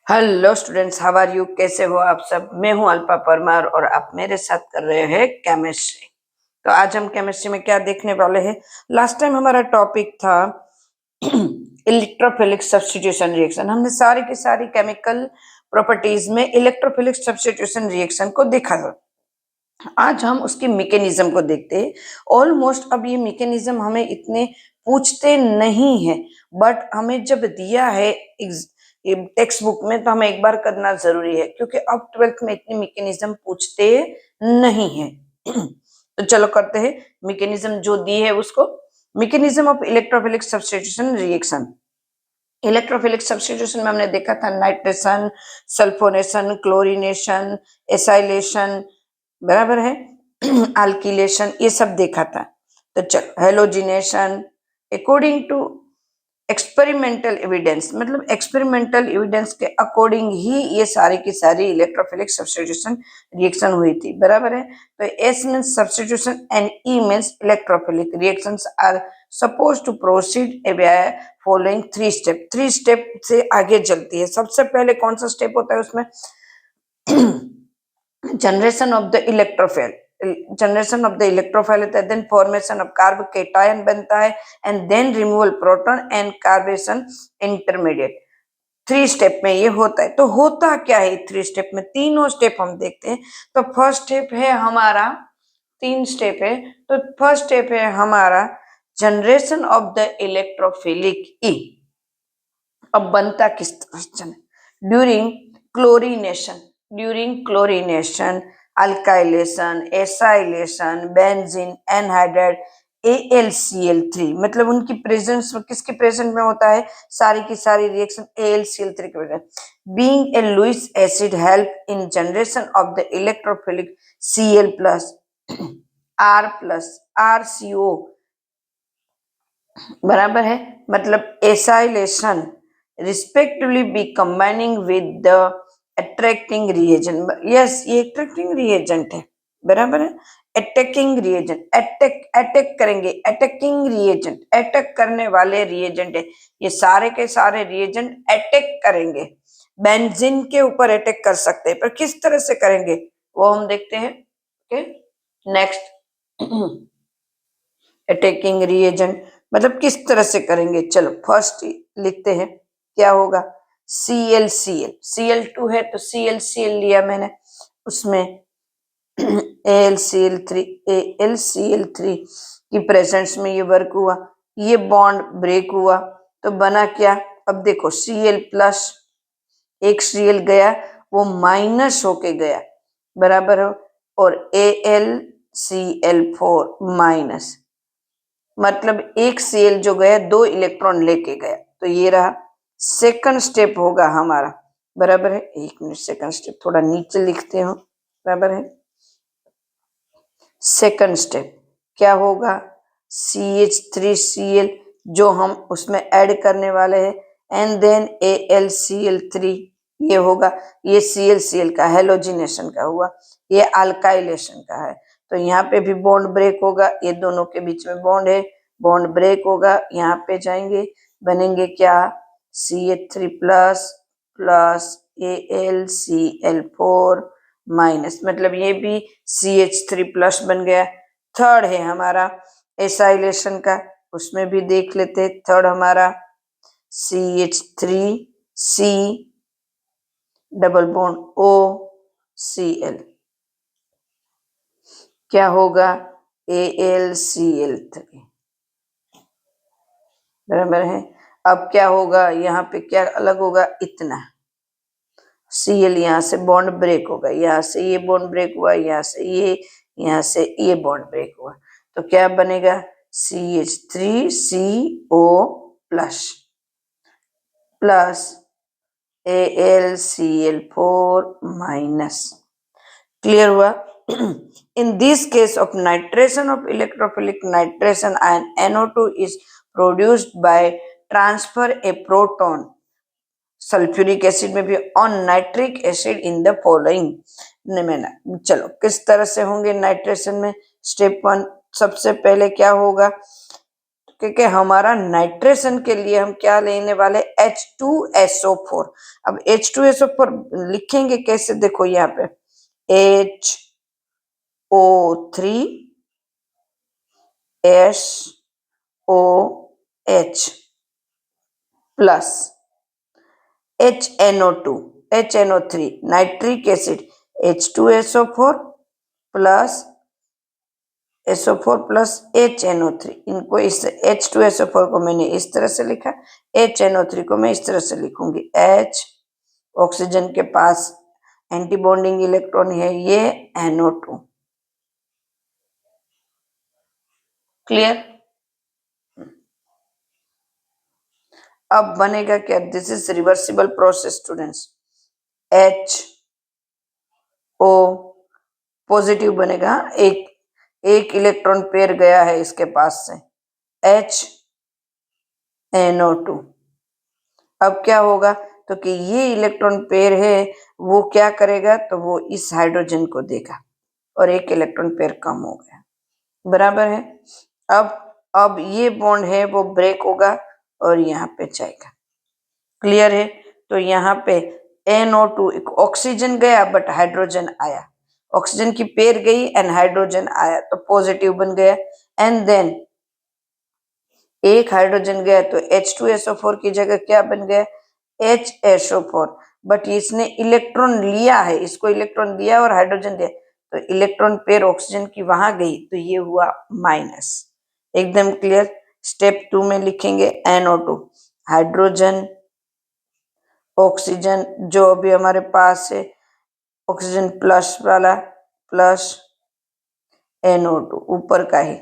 Hello students, how are you? कैसे हो आप सब? मैं हूं अल्पा परमार और आप मेरे साथ कर रहे हैं केमिस्ट्री। तो आज हम केमिस्ट्री में क्या देखने वाले हैं? लास्ट टाइम हमारा टॉपिक था इलेक्ट्रोफिलिक सब्स्टिट्यूशन रिएक्शन। हमने सारी की सारी केमिकल प्रॉपर्टीज में इलेक्ट्रोफिलिक सब्स्टिट्यूशन रिएक्शन को देखा था। आज हम उसके मैकेनिज्म को देखते हैं। ऑलमोस्ट अब ये मैकेनिज्म हमें इतने पूछते नहीं है, बट हमें जब दिया है टेक्स्ट बुक में तो हमें एक बार करना जरूरी है, क्योंकि अब 12th में इतनी मैकेनिज्म पूछते नहीं है। तो चलो करते हैं मैकेनिज्म जो दी है उसको। Mechanism of electrophilic substitution reaction. Electrophilic substitution में हमने देखा था नाइट्रेशन, सल्फोनेशन, क्लोरीनेशन, एसाइलेशन, बराबर है, अल्किलेशन, ये सब देखा था। तो चलो halogenation. According to experimental evidence, मतलब एक्सपेरिमेंटल एविडेंस के अकॉर्डिंग ही ये सारी की सारी इलेक्ट्रोफिलिक सब्स्टिट्यूशन रिएक्शन हुई थी, बराबर है। तो S means substitution and E means electrophilic reactions are suppose to proceed by following 3 step. 3 step से आगे चलती है। सबसे पहले कौन सा स्टेप होता है उसमें? Generation of the electrophile, generation of the electrophile होता है, देन फॉर्मेशन ऑफ कार्बोकेटायन बनता है, and then removal proton and carbocation intermediate. 3 step में ये होता है। तो होता क्या है 3 स्टेप में? तीनों स्टेप हम देखते हैं। तो फर्स्ट स्टेप है हमारा, 3 स्टेप है। तो फर्स्ट स्टेप है हमारा जनरेशन ऑफ द इलेक्ट्रोफिलिक ई। अब बनता किस तरह से? During chlorination, during chlorination, alkylation, acylation, benzene anhydride, AlCl3, मतलब उनकी प्रेजेंस में, किसके प्रेजेंट में होता है? सारी की सारी रिएक्शन AlCl3 के present. Being a Lewis acid help in generation of the electrophilic Cl plus R plus RCO, बराबर है। मतलब acylation respectively be combining with the attracting reagent. Yes, ये अट्रैक्टिंग रिएजेंट है, बराबर है। अटैकिंग रिएजेंट, अटैक करेंगे, attacking reagent, attack करने वाले रिएजेंट है। ये सारे के सारे रिएजेंट अटैक करेंगे। बेंजीन के ऊपर अटैक कर सकते हैं, पर किस तरह से करेंगे वो हम देखते हैं। Okay, next. अटैकिंग रिएजेंट मतलब किस तरह से करेंगे? चलो फर्स्ट लिखते हैं, क्या होगा? ClCl, Cl2 है तो ClCl लिया मैंने, उसमें AlCl3, AlCl3 की प्रेजेंस में ये वर्क हुआ, ये बॉन्ड ब्रेक हुआ, तो बना क्या? अब देखो Cl प्लस, एक Cl गया वो माइनस होके गया, बराबर हो, और AlCl4 माइनस, मतलब एक Cl जो गया 2 इलेक्ट्रॉन लेके गया। तो ये रहा सेकंड स्टेप होगा हमारा, बराबर है। एक मिनट, सेकंड स्टेप थोड़ा नीचे लिखते हो, बराबर है। सेकंड स्टेप क्या होगा? CH3Cl जो हम उसमें ऐड करने वाले हैं, एंड देन AlCl3 ये होगा। ये ClCl का हेलोजिनेशन का हुआ, ये अल्काइलेशन का है। तो यहाँ पे भी बॉन्ड ब्रेक होगा, ये दोनों के बीच में बॉन्ड है, बॉन्ड ब्रेक होगा, यहाँ पे जाएंगे, बनेंगे क्या? CH3 plus plus AlCl4 minus, मतलब ये भी CH3 प्लस बन गया। थर्ड है हमारा एसाइलेशन का, उसमें भी देख लेते हैं। थर्ड हमारा CH3C डबल बॉन्ड OCl, क्या होगा? AlCl3, बराबर है। अब क्या होगा? यहाँ पे क्या अलग होगा? इतना Cl यहाँ से बॉन्ड ब्रेक होगा, यहाँ से ये बॉन्ड ब्रेक हुआ, यहाँ से ये, यहाँ से ये बॉन्ड ब्रेक हुआ, तो क्या बनेगा? CH3CO plus plus AlCl4 minus. Clear हुआ? In this case of nitration of electrophilic nitration ion, NO2 is produced by transfer a proton sulphuric acid में भी on nitric acid in the following. चलो किस तरह से होंगे नाइट्रेशन में? Step 1 सबसे पहले क्या होगा? क्योंकि हमारा नाइट्रेशन के लिए हम क्या लेने वाले H2SO4। अब H2SO4 लिखेंगे कैसे, देखो यहाँ पे HO3SOH plus HNO3 nitric acid H2SO4 plus SO4 plus HNO3, इनको इस H2SO4 को मैंने इस तरह से लिखा, HNO3 को मैं इस तरह से लिखूंगी। H ऑक्सीजन के पास एंटी बॉन्डिंग इलेक्ट्रॉन है, ये NO2। क्लियर? अब बनेगा क्या, this is reversible process students. HO positive बनेगा, एक इलेक्ट्रॉन पेयर गया है इसके पास से, HNO2। अब क्या होगा, तो कि ये इलेक्ट्रॉन पेयर है वो क्या करेगा, तो वो इस हाइड्रोजन को देगा और एक इलेक्ट्रॉन पेयर कम हो गया, बराबर है। अब ये बॉन्ड है वो ब्रेक होगा और यहाँ पे जाएगा। क्लियर है? तो यहाँ पे NO2 ऑक्सीजन गया बट हाइड्रोजन आया, ऑक्सीजन की पेयर गई एंड हाइड्रोजन आया तो पॉजिटिव बन गया, एंड देन एक हाइड्रोजन गया तो H2SO4 की जगह क्या बन गया, HSO4। बट इसने इलेक्ट्रॉन लिया है, इसको इलेक्ट्रॉन दिया और हाइड्रोजन दिया, तो इलेक्ट्रॉन पेयर ऑक्सीजन की वहां गई तो ये हुआ माइनस। एकदम क्लियर? स्टेप 2 में लिखेंगे NO2 हाइड्रोजन ऑक्सीजन जो अभी हमारे पास है, ऑक्सीजन प्लस वाला प्लस NO2 ऊपर का ही,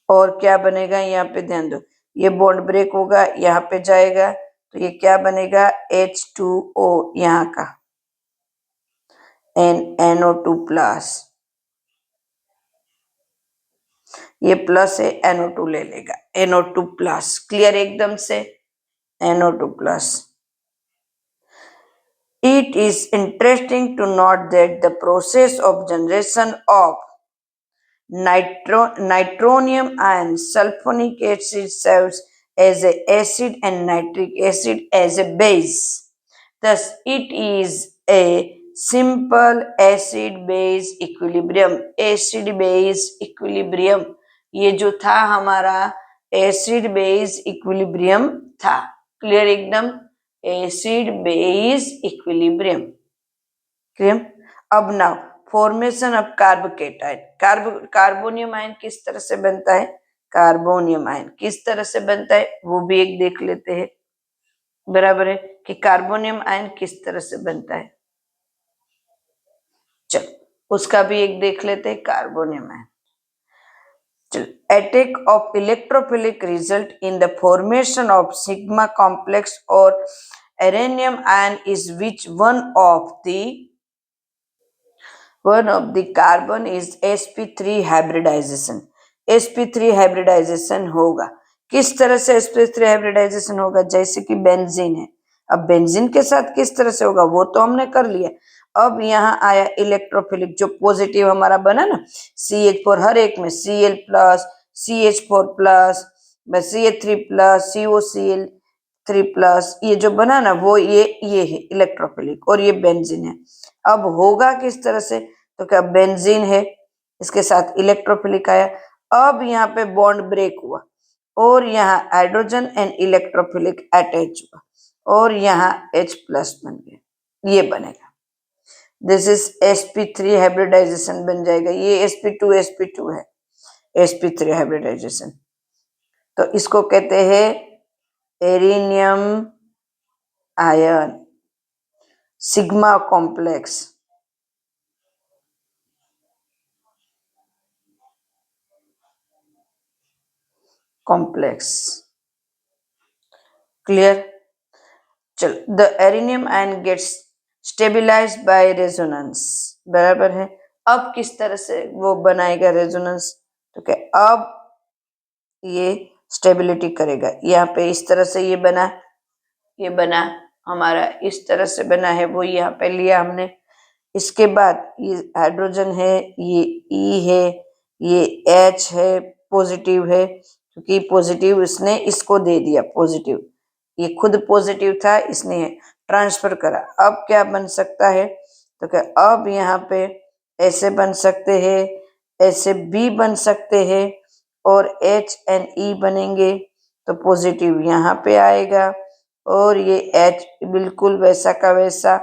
और क्या बनेगा यहाँ पे ध्यान दो, ये बॉन्ड ब्रेक होगा, यहाँ पे जाएगा तो ये क्या बनेगा, H2O यहाँ का NO2 प्लस, ये प्लस है NO2 ले लेगा, NO2 प्लस। क्लियर एकदम से? NO2 plus. It is interesting to note that the process of generation of nitronium ion sulfonic acid serves as a acid and nitric acid as a base. Thus, it is a simple acid-base equilibrium. Acid-base equilibrium ये जो था हमारा acid-base equilibrium था। Clear एकदम? acid-base equilibrium. Clear? अब now formation of carbocation, carbonium ion किस तरह से बनता है, कार्बोनियम आयन किस तरह से बनता है वो भी एक देख लेते हैं, बराबर है, कि कार्बोनियम आयन किस तरह से बनता है। चलो उसका भी एक देख लेते हैं, carbonium ion. Attack of electrophilic result in the formation of sigma complex or uranium ion is which one of the carbon is sp3 hybridization. sp3 hybridization होगा, किस तरह से sp3 hybridization होगा, जैसे कि बेंजीन है, अब बेंजीन के साथ किस तरह से होगा वो तो हमने कर लिया। अब यहाँ आया इलेक्ट्रोफिलिक, जो पॉजिटिव हमारा बना ना CH4, हर एक में Cl plus CH4 plus CH3 plus COCl3 plus, ये जो बना ना वो ये है इलेक्ट्रोफिलिक और ये बेंजीन है। अब होगा किस तरह से, तो क्या बेंजीन है इसके साथ इलेक्ट्रोफिलिक आया, अब यहाँ पे बॉन्ड ब्रेक हुआ और यहाँ हाइड्रोजन एंड इलेक्ट्रोफिलिक अटैच हुआ और यहाँ H प्लस बन गया, ये बनेगा। दिस इज sp3 हाइब्रिडाइजेशन बन जाएगा, ये sp2 है, sp3 हाइब्रिडाइजेशन। तो इसको कहते हैं arenium ion sigma complex. Clear? चलो, the arenium ion gets stabilized by resonance, बराबर है। अब किस तरह से वो बनाएगा रेजोनेंस, तो क्या अब ये स्टेबिलिटी करेगा, यहाँ पे इस तरह से ये बना हमारा, इस तरह से बना है वो यहाँ पे लिया हमने। इसके बाद ये हाइड्रोजन है, ये E है, ये H है पॉजिटिव है क्योंकि पॉजिटिव इसने इसको दे दिया पॉजिटिव, ये खुद पॉजिटिव था इसने ट्रांसफर करा। अब क्या बन सकता है, तो क्या अब यहाँ पे ऐसे बन सकते हैं, ऐसे बी बन सकते हैं और एच एंड ई बनेंगे तो पॉजिटिव यहाँ पे आएगा और ये एच बिल्कुल वैसा का वैसा।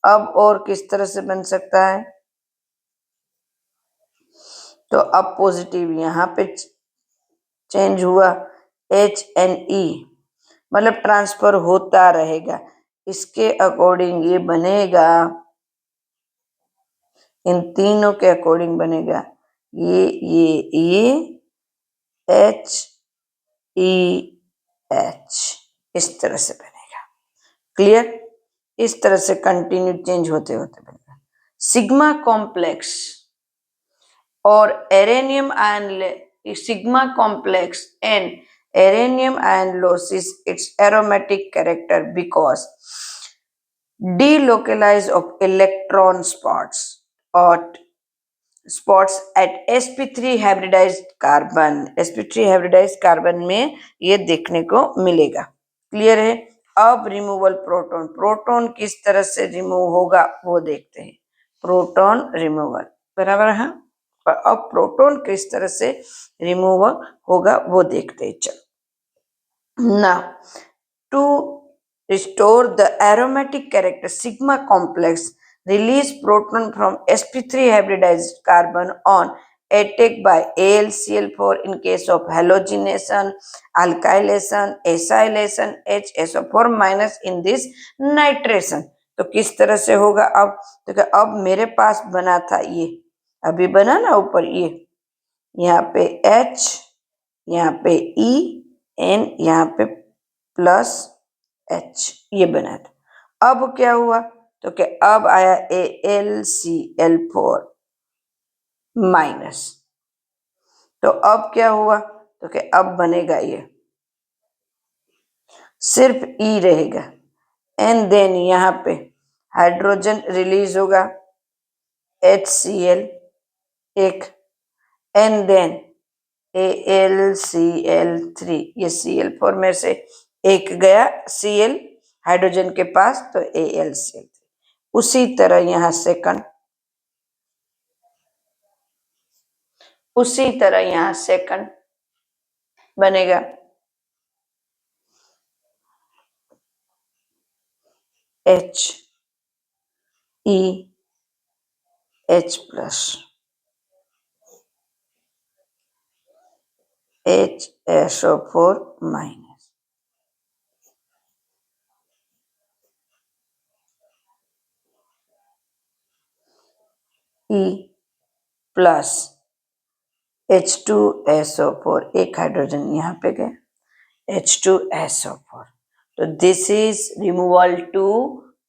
अब और किस तरह से बन सकता है, तो अब पॉजिटिव यहाँ पे चेंज हुआ एच एन ई, मतलब ट्रांसफर होता रहेगा। इसके अकॉर्डिंग ये बनेगा, इन तीनों के अकॉर्डिंग बनेगा ये एच ई एच, इस तरह से बनेगा। क्लियर, इस तरह से कंटिन्यू चेंज होते होते बनेगा। सिग्मा कॉम्प्लेक्स और arenium ion, sigma complex and arennium ion loses its aromatic character because delocalize of electron spots at sp3 hybridized carbon, sp3 hybridized carbon में ये देखने को मिलेगा। क्लियर है। अब रिमूवल प्रोटॉन, प्रोटॉन किस तरह से रिमूव होगा वो देखते हैं। प्रोटॉन रिमूवल बराबर है, और अब प्रोटॉन किस तरह से रिमूव होगा वो देखते हैं। चलो, now to restore the aromatic character, sigma complex release proton from sp3 hybridized carbon on attack by AlCl4 in case of halogenation, alkylation, acylation, HSO4 minus in this nitration। तो किस तरह से होगा अब, तो क्या अब मेरे पास बना था ये, अभी बना ना ऊपर ये, यहाँ पे H, यहाँ पे E एन, यहाँ पे प्लस H, ये बना था। अब क्या हुआ, तो क्या अब आया AlCl4 माइनस, तो अब क्या हुआ, तो क्या अब बनेगा ये सिर्फ E रहेगा एंड देन यहाँ पे हाइड्रोजन रिलीज होगा HCl एक एंड देन AlCl3, ये Cl4 में से एक गया Cl हाइड्रोजन के पास तो AlCl3। उसी तरह यहाँ सेकंड, उसी तरह यहाँ सेकंड बनेगा H E H plus HSO4 minus, E plus H2SO4, एक हाइड्रोजन यहाँ पे गया H2SO4। तो this is removal to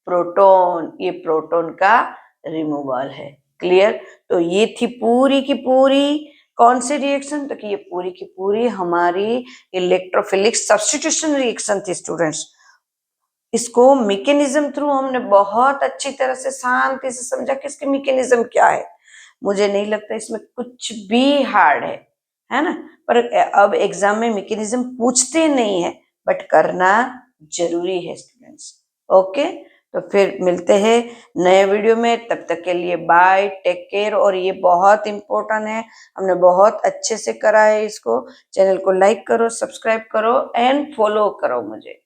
proton, ये प्रोटॉन का रिमूवल है। क्लियर, तो ये थी पूरी की पूरी कौन सी रिएक्शन, तो कि ये पूरी की पूरी हमारी इलेक्ट्रोफिलिक सब्स्टिट्यूशन रिएक्शन थी स्टूडेंट्स। इसको मैकेनिज्म थ्रू हमने बहुत अच्छी तरह से शांति से समझा कि इसके मैकेनिज्म क्या है। मुझे नहीं लगता इसमें कुछ भी हार्ड है ना, पर अब एग्जाम में मैकेनिज्म पूछते नहीं है बट करना जरूरी है स्टूडेंट्स। ओके, तो फिर मिलते हैं नए वीडियो में, तब तक के लिए बाय, टेक केयर। और ये बहुत इंपॉर्टेंट है, हमने बहुत अच्छे से करा है इसको। चैनल को लाइक करो, सब्सक्राइब करो एंड फॉलो करो मुझे।